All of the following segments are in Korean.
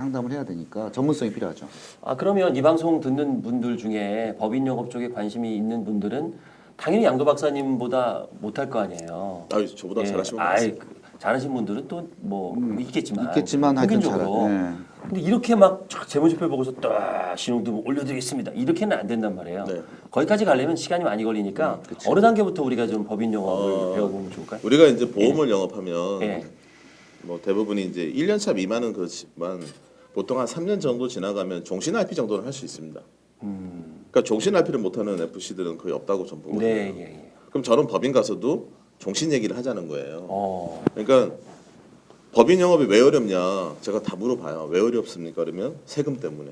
상담을 해야 되니까 전문성이 필요하죠. 아 그러면 이 방송 듣는 분들 중에 법인 영업 쪽에 관심이 있는 분들은 당연히 양도 박사님보다 못할 거 아니에요. 아, 저보다 예, 잘하시는 분 많습니다. 잘하신 분들은 또 뭐 있겠지만 하여튼 평균적으로. 예. 근데 이렇게 막 재무제표 보고서 딱 신용등 올려드리겠습니다. 이렇게는 안 된단 말이에요. 네. 거기까지 가려면 시간이 많이 걸리니까 어느 단계부터 우리가 좀 법인 영업을 배워보면 좋을까요? 우리가 이제 보험을 영업하면 예. 뭐 대부분이 이제 1년차 미만은 그렇지만 보통 한 3년 정도 지나가면 종신 RP 정도는 할 수 있습니다. 그러니까 종신 RP를 못하는 FC들은 거의 없다고 저는 보거든요. 네, 예, 예. 그럼 저는 법인 가서도 종신 얘기를 하자는 거예요. 어, 그러니까 법인 영업이 왜 어렵냐 제가 다 물어봐요. 왜 어렵습니까? 그러면 세금 때문에.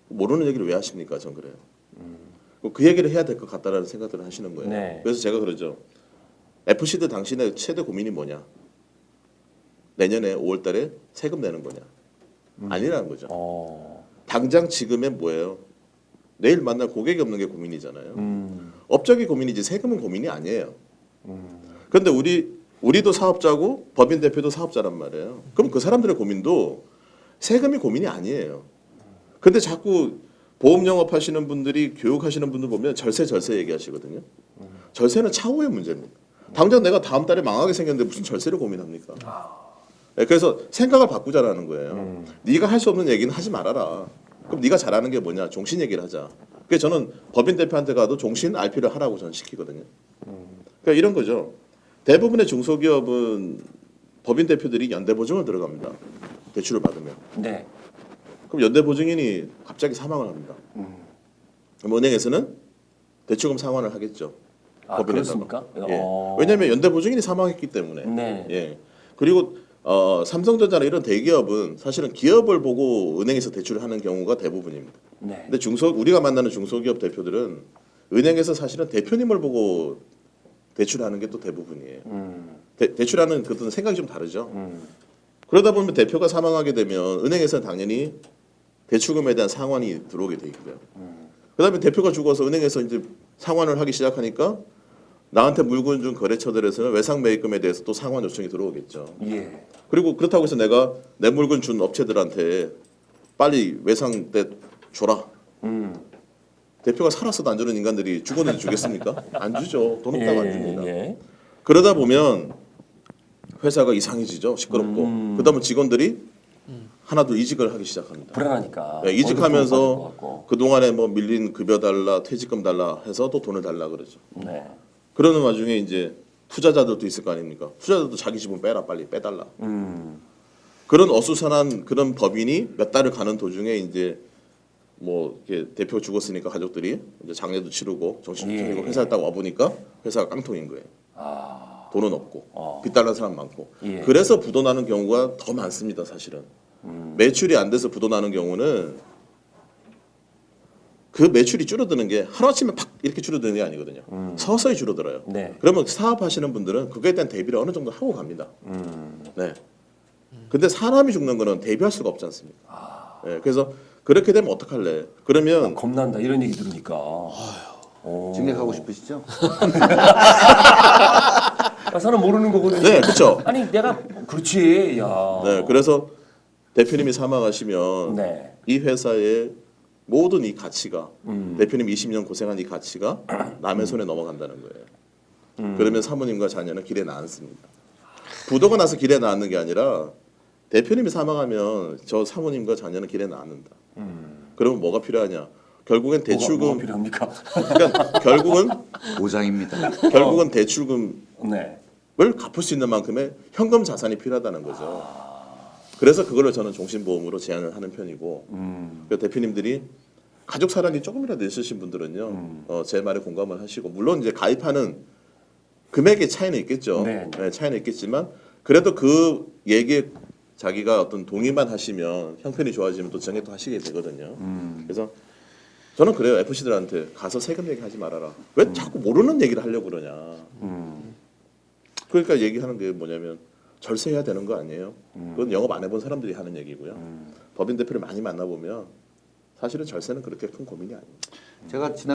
모르는 얘기를 왜 하십니까? 전 그래요. 그 얘기를 해야 될 것 같다라는 생각들을 하시는 거예요. 네. 그래서 제가 그러죠. FC들 당신의 최대 고민이 뭐냐? 내년에 5월달에 세금 내는 거냐? 아니라는 거죠. 당장 지금의 뭐예요? 내일 만날 고객이 없는 게 고민이잖아요. 업적이 고민이지 세금은 고민이 아니에요. 그런데 우리도 사업자고 법인 대표도 사업자란 말이에요. 그럼 그 사람들의 고민도 세금이 고민이 아니에요. 근데 자꾸 보험 영업하시는 분들이 교육하시는 분들 보면 절세 얘기하시거든요. 절세는 차후의 문제입니다. 당장 내가 다음 달에 망하게 생겼는데 무슨 절세를 고민합니까? 네, 그래서 생각을 바꾸자라는 거예요. 네가 할 수 없는 얘기는 하지 말아라. 그럼 네가 잘하는 게 뭐냐? 종신 얘기를 하자. 그래서 저는 법인 대표한테 가도 종신 RP를 하라고 저는 시키거든요. 그러니까 이런 거죠. 대부분의 중소기업은 법인 대표들이 연대보증을 들어갑니다. 대출을 받으면. 네. 그럼 연대보증인이 갑자기 사망을 합니다. 그럼 은행에서는 대출금 상환을 하겠죠. 아, 법인에다가. 그렇습니까? 예. 왜냐하면 연대보증인이 사망했기 때문에. 네. 예. 그리고 삼성전자나 이런 대기업은 사실은 기업을 보고 은행에서 대출을 하는 경우가 대부분입니다. 네. 근데 우리가 만나는 중소기업 대표들은 은행에서 사실은 대표님을 보고 대출하는 게 또 대부분이에요. 대출하는 그것은 생각이 좀 다르죠. 그러다 보면 대표가 사망하게 되면 은행에서는 당연히 대출금에 대한 상환이 들어오게 돼 있고요. 그다음에 대표가 죽어서 은행에서 이제 상환을 하기 시작하니까 나한테 물건 준 거래처들에서는 외상 매입금에 대해서 또 상환 요청이 들어오겠죠. 예. 그리고 그렇다고 해서 내가 내 물건 준 업체들한테 빨리 외상 때 줘라. 대표가 살았어도 안 주는 인간들이 죽었는데 주겠습니까? 안 주죠. 돈 없다고 안 줍니다. 예. 그러다 보면 회사가 이상해지죠. 시끄럽고. 그다음에 직원들이 하나둘 이직을 하기 시작합니다. 불안하니까. 네, 이직하면서 그동안에 뭐 밀린 급여 달라, 퇴직금 달라 해서 또 돈을 달라 그러죠. 네. 그러는 와중에 이제 투자자들도 있을 거 아닙니까? 투자자들도 자기 집은 빼라 빨리 빼달라. 그런 어수선한 그런 법인이 몇 달을 가는 도중에 이제 뭐 이렇게 대표 죽었으니까 가족들이 이제 장례도 치르고 정신도 차리고 예. 회사에 딱 와보니까 회사가 깡통인 거예요. 돈은 없고 빚 달라는 사람 많고. 예. 그래서 부도나는 경우가 더 많습니다. 사실은 매출이 안 돼서 부도나는 경우는 그 매출이 줄어드는 게 하루아침에 팍 이렇게 줄어드는 게 아니거든요. 서서히 줄어들어요. 네. 그러면 사업하시는 분들은 그거에 대한 대비를 어느 정도 하고 갑니다. 네. 근데 사람이 죽는 거는 대비할 수가 없지 않습니까? 네. 그래서 그렇게 되면 어떡할래? 그러면 겁난다 이런 얘기 들으니까. 증액하고 싶으시죠? 아, 사람 모르는 거거든요. 네, 그렇죠. 아니 내가 그렇지. 야. 네, 그래서 대표님이 사망하시면 네. 이 회사의 모든 이 가치가 대표님 20년 고생한 이 가치가 남의 손에 넘어간다는 거예요. 그러면 사모님과 자녀는 길에 나앉습니다. 부도가 나서 길에 나앉는 게 아니라 대표님이 사망하면 저 사모님과 자녀는 길에 나앉는다. 그러면 뭐가 필요하냐? 결국엔 대출금 뭐가 필요합니까? 그러니까 결국은 보장입니다. 대출금을 네. 갚을 수 있는 만큼의 현금 자산이 필요하다는 거죠. 그래서 그거를 저는 종신보험으로 제안을 하는 편이고 그 대표님들이 가족 사랑이 조금이라도 있으신 분들은요 제 말에 공감을 하시고 물론 이제 가입하는 금액의 차이는 있겠죠. 네. 네, 차이는 있겠지만 그래도 그 얘기에 자기가 어떤 동의만 하시면 형편이 좋아지면 또 정액도 하시게 되거든요. 그래서 저는 그래요. FC들한테 가서 세금 얘기하지 말아라. 왜 자꾸 모르는 얘기를 하려고 그러냐. 그러니까 얘기하는 게 뭐냐면 절세해야 되는 거 아니에요. 그건 영업 안 해본 사람들이 하는 얘기고요. 법인 대표를 많이 만나보면 사실은 절세는 그렇게 큰 고민이 아닙니다. 제가 지난